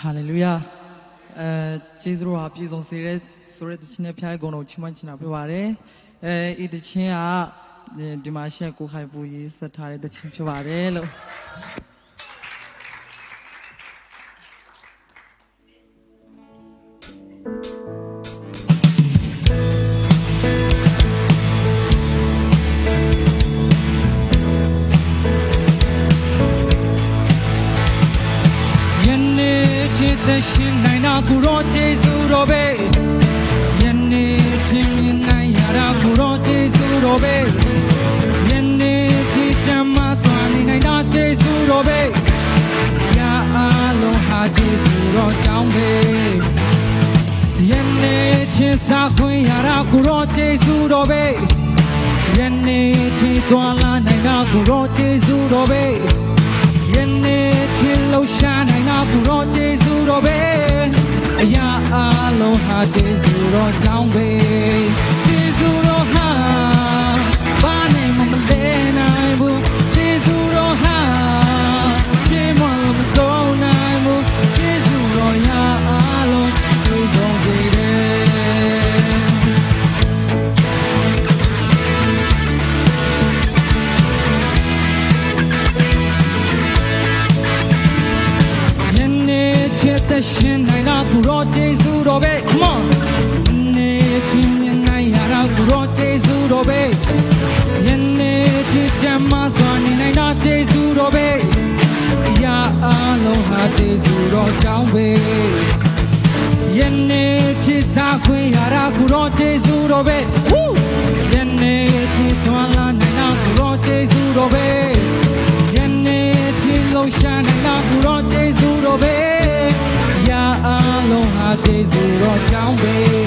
哈利路亚，ကျေးဇူးတော်ပြည့်စုံစေတဲ့ဆိုတဲ့သချင်းနဲ့ဖျားကုန်တော်ချီးမွမ်းချင်တာဖြစ်ပါတယ်။ဤသချင်းကဒီမှာရှက်ကိုခိုင်ပူရေးဆက်ထားတဲ့သချင်းဖြစ်ပါတယ်လို့ရှင်နိုင်တာကိုရောကျေးဇူးတော်ပဲယနေ့ထင်မြင်နိုင်ရတာကိုရောကျေးဇူးတော်ပဲယနေ့ထိချမ်းမစွာနေနိုင်တာကျေးဇူးတော်ပဲရာအလုံးဟာကျေးဇူးတော်ကြောင့်ပဲယနေ့ထင်စားခွင့်ရတာကိုရောကျေးဇူးတော်ပဲယနေ့ထိသွားလာနိုင်တာကိုရောကျေးဇူးတော်ပဲယနေ့ထိလှူရှာနိုင်တာကိုရောကျေးဇူးတော်ပဲအရာအလုံးဟာကျေးဇူးတော်ကြောင့်ပဲကျေးဇူးတော်ဟာဘာနဲ့မှမလဲနိုင်ဘူးကျေးဇူးတော်ဟာချီးမွမ်းလို့မဆုံးနိုင်ဘူးကျေးဇူးတော်ရာအလုံးပြည့်စုံစေတယ်ရှင်နိုင်တာကိုရောကျေးဇူးတော်ပဲ come on နေทีမြင်နိုင်ရတာကိုရောကျေးဇူးတော်ပဲယနေ့ဒီချမ်းမစွာနေနိုင်တာကျေးဇူးတော်ပဲအရာအလုံးဟာကျေးဇူးတော်ကြောင့်ပဲယနေ့ဒီစားခွင့်ရတာကိုရောကျေးဇူးတော်ပဲယနေ့ဒီသွားလာနိုင်တာကိုရောကျေးဇူးတော်ပဲယနေ့ဒီလှူရှာနိုင်တာကိုရောကျေးဇူးတော်ပဲအလုံးဟာကျေးဇူးတော်ကြောင့်ပဲ